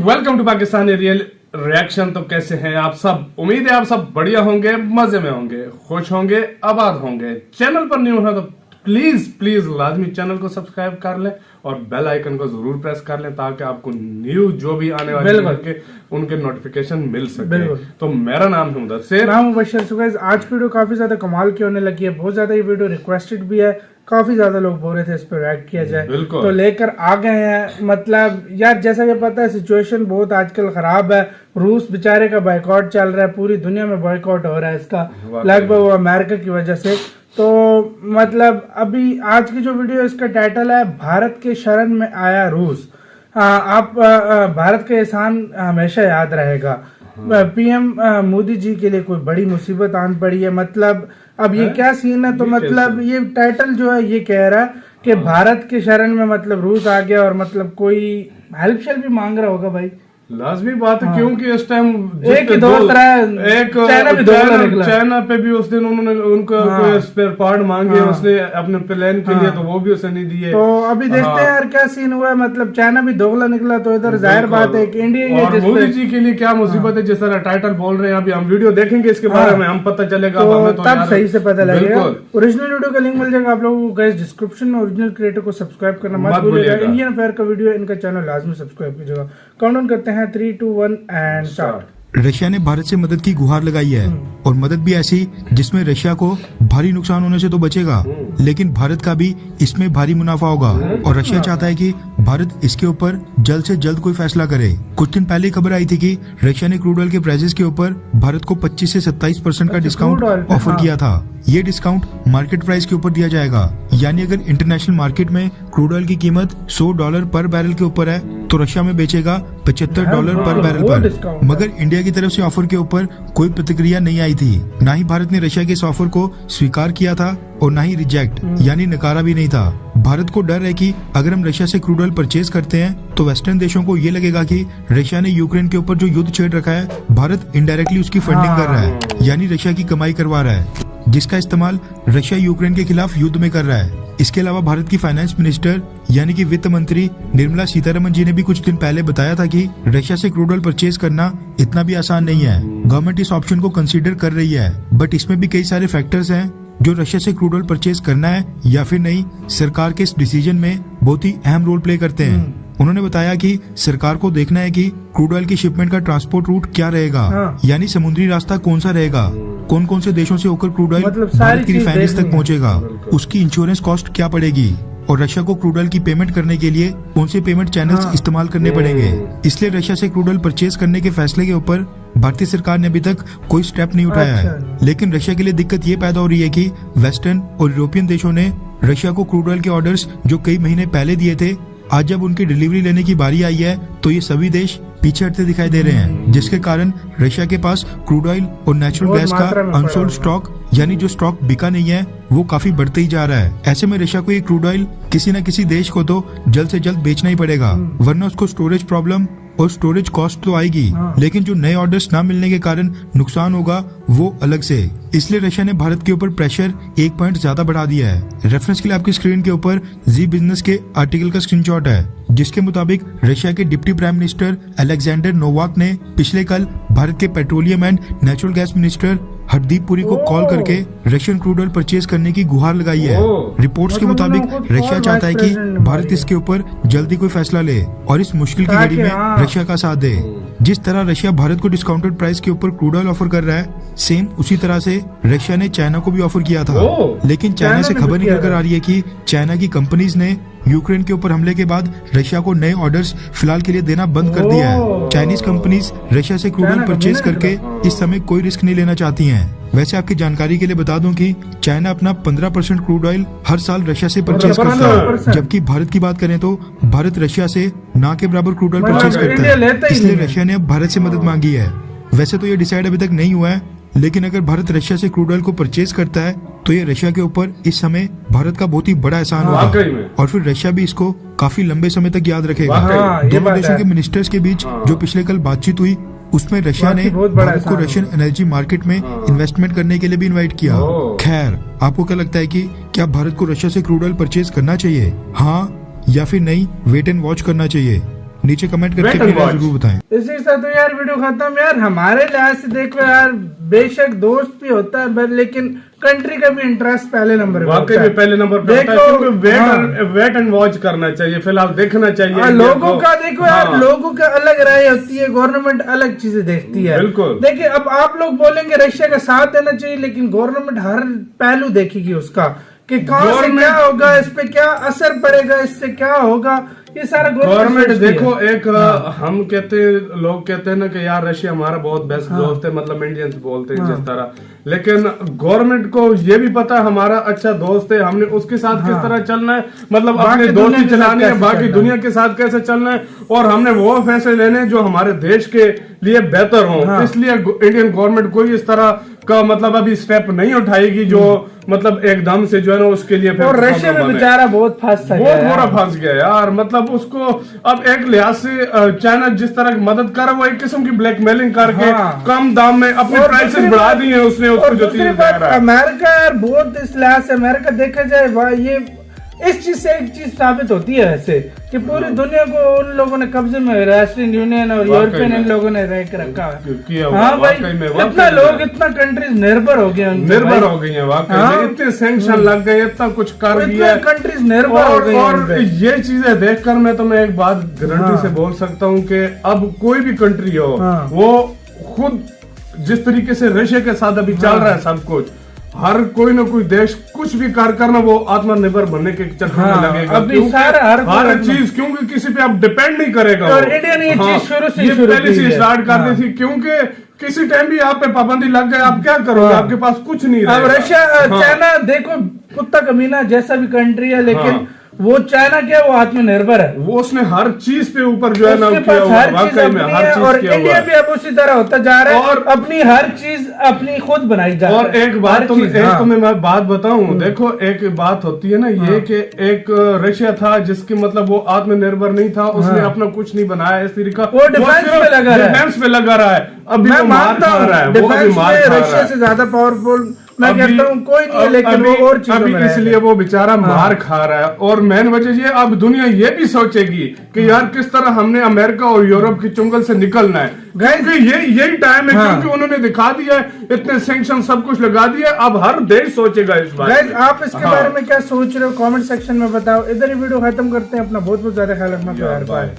Welcome to Pakistani real reaction. तो कैसे हैं आप सब? उम्मीद है आप सब बढ़िया होंगे, मजे में होंगे, खुश होंगे, आबाद होंगे। चैनल पर न्यू है तो प्लीज लाजमी चैनल को सब्सक्राइब कर लें और बेल आइकन को जरूर प्रेस कर लें ताकि आपको न्यू जो भी आने वाले उनके नोटिफिकेशन मिल सके। तो मेरा नाम है मुदस्सिर, नाम मुबश्शिर। सो गाइस, आज की वीडियो काफी ज्यादा कमाल की होने लगी है। बहुत ज्यादा ये वीडियो रिक्वेस्टेड भी है, काफी ज्यादा लोग बोल रहे थे इस पर रिएक्ट किया जाए, तो लेकर आ गए हैं। मतलब यार, जैसा कि पता है सिचुएशन बहुत आजकल खराब है। रूस बेचारे का बायकॉट चल रहा है, पूरी दुनिया में बायकॉट हो रहा है इसका, लगभग वो अमेरिका की वजह से। तो मतलब अभी आज की जो वीडियो इसका टाइटल है, भारत के शरण में आया रूस। आप भारत का एहसान हमेशा याद रहेगा। पीएम मोदी जी के लिए कोई बड़ी मुसीबत आन पड़ी है। मतलब अब ये क्या सीन है? तो मतलब ये टाइटल जो है ये कह रहा है कि भारत के शरण में मतलब रूस आ गया और मतलब कोई हेल्प भी मांग रहा होगा। भाई लाजमी बात है, क्योंकि इस टाइम एक ही दोस्त रहा है, एक चाइना पे भी उस दिन उन्होंने उनको कोई स्पेयर पार्ट मांगे उसने अपने प्लान के लिए, तो वो भी उसे नहीं दिए। तो अभी देखते हैं यार क्या सीन हुआ है। मतलब चाइना भी दोगला निकला, तो इधर जाहिर बात है कि इंडिया और मोदी जी के लिए क्या मुसीबत है, जिस तरह टाइटल बोल रहे हैं। अभी हम वीडियो देखेंगे इसके बारे में, हम पता चलेगा, तब सही से पता लगेगा। ओरिजिनल वीडियो का लिंक मिल जाएगा आप लोगों को गाइस डिस्क्रिप्शन में। ओरिजिनल क्रिएटर को सब्सक्राइब करना मत भूलिएगा। इंडियन अफेयर का वीडियो, इनका चैनल लाजमी सब्सक्राइब कीजिएगा। काउंटडाउन करते हैं 3, 2, 1 एंड स्टार्ट। रशिया ने भारत से मदद की गुहार लगाई है, और मदद भी ऐसी जिसमें रशिया को भारी नुकसान होने से तो बचेगा, लेकिन भारत का भी इसमें भारी मुनाफा होगा। और रशिया चाहता है कि भारत इसके ऊपर जल्द से जल्द कोई फैसला करे। कुछ दिन पहले खबर आई थी कि रशिया ने क्रूड ऑयल के प्राइसेस के ऊपर भारत को 25 से 27% का डिस्काउंट ऑफर किया था। ये डिस्काउंट मार्केट प्राइस के ऊपर दिया जाएगा, यानी अगर इंटरनेशनल मार्केट में क्रूड ऑयल की कीमत $100 पर बैरल के ऊपर है तो रशिया में बेचेगा $75 पर बैरल पर। मगर इंडिया की तरफ से ऑफर के ऊपर कोई प्रतिक्रिया नहीं आई थी। ना ही भारत ने रशिया के इस ऑफर को स्वीकार किया था और ना ही रिजेक्ट यानी नकारा भी नहीं था। भारत को डर है कि अगर हम रशिया से क्रूड ऑयल परचेज करते हैं तो वेस्टर्न देशों को ये लगेगा कि रशिया ने यूक्रेन के ऊपर जो युद्ध छेड़ रखा है, भारत इनडायरेक्टली उसकी फंडिंग कर रहा है, यानी रशिया की कमाई करवा रहा है, जिसका इस्तेमाल रशिया यूक्रेन के खिलाफ युद्ध में कर रहा है। इसके अलावा भारत की फाइनेंस मिनिस्टर यानी कि वित्त मंत्री निर्मला सीतारमन जी ने भी कुछ दिन पहले बताया था कि रशिया से क्रूड ऑयल परचेज करना इतना भी आसान नहीं है। गवर्नमेंट इस ऑप्शन को कंसीडर कर रही है, बट इसमें भी कई सारे फैक्टर्स हैं जो रशिया से क्रूड ऑयल परचेज करना है या फिर नहीं, सरकार के इस डिसीजन में बहुत ही अहम रोल प्ले करते हैं। उन्होंने बताया कि सरकार को देखना है कि क्रूड ऑयल की शिपमेंट का ट्रांसपोर्ट रूट क्या रहेगा, यानी समुद्री रास्ता कौन सा रहेगा, कौन कौन से देशों से होकर क्रूड ऑयल भारत की रिफाइनरीज तक पहुंचेगा, उसकी इंश्योरेंस कॉस्ट क्या पड़ेगी, और रशिया को क्रूड ऑयल की पेमेंट करने के लिए कौन से पेमेंट चैनल्स इस्तेमाल करने पड़ेंगे। इसलिए रशिया से क्रूड ऑयल परचेज करने के फैसले के ऊपर भारतीय सरकार ने अभी तक कोई स्टेप नहीं उठाया है। लेकिन रशिया के लिए दिक्कत ये पैदा हो रही है कि वेस्टर्न और यूरोपियन देशों ने रशिया को क्रूड ऑयल के ऑर्डर्स जो कई महीने पहले दिए थे, आज जब उनकी डिलीवरी लेने की बारी आई है तो ये सभी देश पीछे हटते दिखाई दे रहे हैं, जिसके कारण रशिया के पास क्रूड ऑयल और नेचुरल गैस का अनसोल्ड स्टॉक यानी जो स्टॉक बिका नहीं है वो काफी बढ़ते ही जा रहा है। ऐसे में रशिया को ये क्रूड ऑयल किसी न किसी देश को तो जल्द से जल्द बेचना ही पड़ेगा, वरना उसको स्टोरेज प्रॉब्लम और स्टोरेज कॉस्ट तो आएगी, लेकिन जो नए ऑर्डर्स ना मिलने के कारण नुकसान होगा वो अलग से। इसलिए रशिया ने भारत के ऊपर प्रेशर 1 पॉइंट ज्यादा बढ़ा दिया है। रेफरेंस के लिए आपकी स्क्रीन के ऊपर जी बिजनेस के आर्टिकल का स्क्रीनशॉट है, जिसके मुताबिक रशिया के deputy prime minister Alexander Novak ने पिछले कल भारत के petroleum and natural gas minister Hardeep Puri को कॉल करके रशियन क्रूड ऑयल परचेज करने की गुहार लगाई है। रिपोर्ट्स के मुताबिक रशिया चाहता है कि भारत इसके ऊपर जल्दी कोई फैसला ले और इस मुश्किल की घड़ी में रशिया का साथ दे। जिस तरह रशिया भारत को डिस्काउंटेड प्राइस के ऊपर क्रूड ऑयल ऑफर कर रहा है, सेम उसी तरह से रशिया ने चाइना को भी ऑफर किया था। लेकिन चाइना से खबर निकल कर आ रही है कि चाइना की कंपनीज ने यूक्रेन के ऊपर हमले के बाद रशिया को नए ऑर्डर्स फिलहाल के लिए देना बंद कर दिया है। चाइनीज कंपनीज रशिया से क्रूड ऑयल परचेज करके इस समय कोई रिस्क नहीं लेना चाहती हैं। वैसे आपकी जानकारी के लिए बता दूं कि चाइना अपना 15% क्रूड ऑयल हर साल रशिया से परचेज करता है, जबकि भारत की बात करें तो भारत रशिया से ना के बराबर क्रूड ऑयल परचेज करता है। इसलिए रशिया ने अब भारत से मदद मांगी है। वैसे तो ये डिसाइड अभी तक नहीं हुआ है, लेकिन अगर भारत रशिया से क्रूड ऑयल को परचेज करता है तो ये रशिया के ऊपर इस समय भारत का बहुत ही बड़ा एहसान होगा, और फिर रशिया भी इसको काफी लंबे समय तक याद रखेगा। दोनों देशों के मिनिस्टर्स के बीच जो पिछले कल बातचीत हुई, उसमें रशिया ने भारत को रशियन एनर्जी मार्केट में इन्वेस्टमेंट करने के लिए भी इनवाइट किया। खैर, आपको क्या लगता है कि क्या भारत को रशिया से क्रूड ऑयल परचेज करना चाहिए, हाँ या फिर नहीं? वेट एंड वॉच करना चाहिए। नीचे कमेंट करके Wait and अपनी राय watch. जरूर बताएं। इसी के साथ तो यार वीडियो खत्म। यार हमारे लिहाज से देखो यार, बेशक दोस्त भी होता है लेकिन कंट्री का भी इंटरेस्ट पहले नंबर पे वाकई होता है। में पहले नंबर पे होता है, देखो, क्योंकि वेट एंड वॉच करना चाहिए, फिलहाल देखना चाहिए। लोगों का देखो यार, हाँ। लोगों का अलग राय होती है, गवर्नमेंट अलग चीजें देखती है। बिल्कुल। देखिए अब आप लोग बोलेंगे रशिया का साथ देना चाहिए, लेकिन गवर्नमेंट हर पहलू देखेगी उसका कि कहाँ से क्या होगा, इस पे क्या असर पड़ेगा, इससे क्या होगा, ये सारा गवर्नमेंट देखो। एक हम कहते हैं, लोग कहते हैं ना कि यार रशिया हमारा बहुत बेस्ट दोस्त है, मतलब इंडियंस बोलते हैं जिस तरह, लेकिन गवर्नमेंट को ये भी पता है हमारा अच्छा दोस्त है, हमने उसके साथ किस तरह चलना है, मतलब अपने दोस्ती चलानी है, बाकी दुनिया के साथ कैसे चलना है, और हमने वो फैसले लेने हैं जो हमारे देश के लिए बेहतर हो। इसलिए इंडियन गवर्नमेंट कोई इस तरह का मतलब अभी स्टेप नहीं उठाएगी जो मतलब एकदम से जो है ना उसके लिए। और रशिया में बेचारा बहुत फंस था, बहुत थोड़ा फंस गया यार, मतलब उसको अब एक लिहाज से चाइना जिस तरह की मदद कर, वो एक किस्म की ब्लैकमेलिंग करके कम दाम में अपनी प्राइसेस बढ़ा दी है उसने, उसको जो चीज दे रहा है। अमेरिका यार बहुत इस लिहाज से, अमेरिका देखा जाए ये इस चीज से एक चीज साबित होती है वैसे कि पूरी दुनिया को उन लोगों ने कब्जे में, राष्ट्रीय यूनियन और यूरोपियन इन लोगों ने रह के रखा है। हाँ भाई, इतना लोग, इतना कंट्रीज निर्भर हो गए, निर्भर हो गई है वाकई में, इतने सैंक्शन लग गए, इतना कुछ कर दिया, कंट्रीज निर्भर हो गई। और ये चीजें देखकर मैं तुम्हें एक बात गारंटी से बोल सकता हूँ कि अब कोई भी कंट्री हो, वो खुद जिस तरीके से रशिया के साथ अभी चल रहा है सब कुछ, हर कोई ना कोई देश कुछ भी कार्य करना वो आत्मनिर्भर बनने के चक्कर में लगेगा। अभी हर चीज, क्योंकि किसी पे आप डिपेंड नहीं करेगा। और इंडिया ने ये चीज शुरू से पहले से स्टार्ट कर दी थी, क्योंकि किसी टाइम भी आप पे पाबंदी लग गए, आप क्या करोगे, आपके पास कुछ नहीं रहेगा। अब रशिया, चाइना देखो कुत्ता कमीना जैसा भी कंट्री है, लेकिन वो चाइना क्या, वो आत्मनिर्भर है, वो उसने हर चीज पे ऊपर जो है ना किया हुआ, वाकई में हर चीज और किया इंडिया भी अब उसी तरह होता जा रहा है, और अपनी हर चीज अपनी खुद बनाई जा रही है। और एक बात तुम्हें बात बताऊं, देखो एक बात होती है ना ये कि एक रशिया था जिसकी मतलब वो आत्मनिर्भर नहीं था, उसने अपना कुछ नहीं बनाया इस तरीका, वो डिफेंस पे लगा रहा है। अभी मैं मानता हूँ डिफेंस में रशिया से ज्यादा पावरफुल मैं कहता हूँ कोई नहीं है, लेकिन वो और चीजों में इसलिए वो बेचारा मार खा रहा है। और मेन वजह ये, अब दुनिया ये भी सोचेगी कि यार किस तरह हमने अमेरिका और यूरोप की चुंगल से निकलना है, क्योंकि यही टाइम है, क्योंकि उन्होंने दिखा दिया है, इतने सैंक्शन सब कुछ लगा दिया, अब हर देश सोचेगा इस बारे में। आप इसके बारे में क्या सोच रहे हो, कमेंट सेक्शन में बताओ। इधर ही वीडियो खत्म करते हैं, अपना बहुत बहुत ज्यादा ख्याल रखना। बाय।